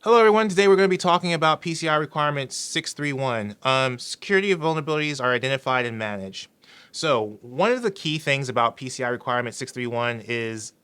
Hello everyone, today we're going to be talking about PCI requirement 631. Security vulnerabilities are identified and managed. So one of the key things about PCI requirement 631 is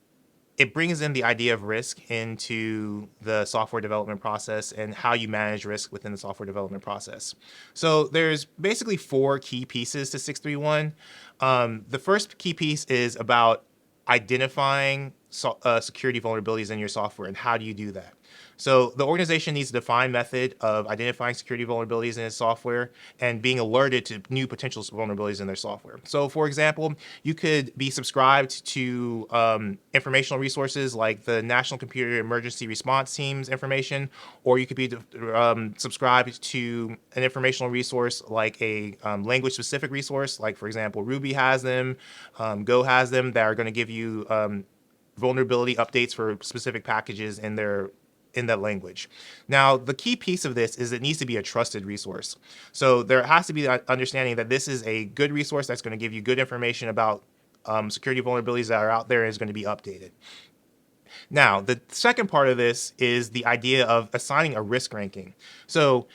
it brings in the idea of risk into the software development process and how you manage risk within the software development process. So there's basically four key pieces to 631. The first key piece is about identifying security vulnerabilities in your software and how do you do that. So the organization needs a defined method of identifying security vulnerabilities in its software and being alerted to new potential vulnerabilities in their software. So for example, you could be subscribed to informational resources like the National Computer Emergency Response Team's information, or you could be subscribed to an informational resource like a language-specific resource, like for example, Ruby has them, Go has them, that are going to give you vulnerability updates for specific packages in that language. Now, the key piece of this is it needs to be a trusted resource. So there has to be that understanding that this is a good resource that's going to give you good information about security vulnerabilities that are out there and is going to be updated. Now, the second part of this is the idea of assigning a risk ranking. So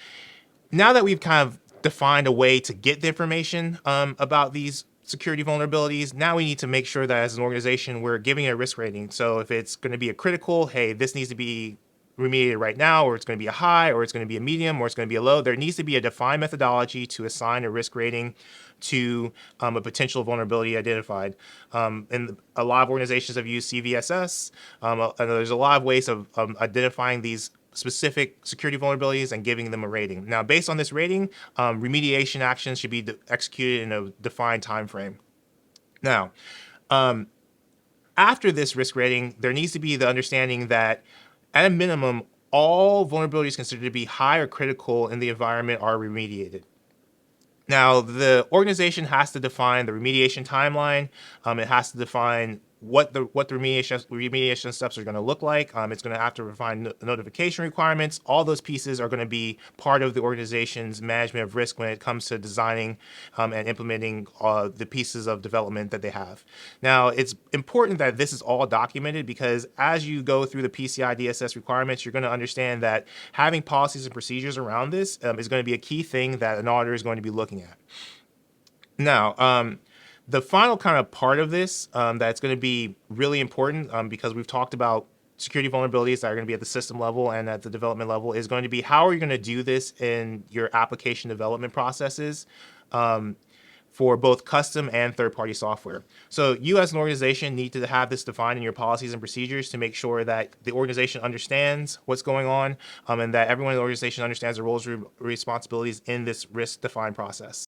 now that we've kind of defined a way to get the information about these security vulnerabilities, now we need to make sure that as an organization, we're giving it a risk rating. So if it's going to be a critical, hey, this needs to be remediated right now, or it's going to be a high, or it's going to be a medium, or it's going to be a low, there needs to be a defined methodology to assign a risk rating to a potential vulnerability identified. And a lot of organizations have used CVSS, and there's a lot of ways of identifying these specific security vulnerabilities and giving them a rating. Now, based on this rating, remediation actions should be executed in a defined time frame. Now, after this risk rating, there needs to be the understanding that at a minimum, all vulnerabilities considered to be high or critical in the environment are remediated. Now, the organization has to define the remediation timeline. It has to define what the remediation steps are going to look like. It's going to have to define notification requirements. All those pieces are going to be part of the organization's management of risk when it comes to designing and implementing the pieces of development that they have. Now, it's important that this is all documented because as you go through the PCI DSS requirements, you're going to understand that having policies and procedures around this is going to be a key thing that an auditor is going to be looking at. Now, the final kind of part of this that's going to be really important because we've talked about security vulnerabilities that are going to be at the system level and at the development level is going to be how are you going to do this in your application development processes for both custom and third-party software. So you as an organization need to have this defined in your policies and procedures to make sure that the organization understands what's going on and that everyone in the organization understands their roles and responsibilities in this risk-defined process.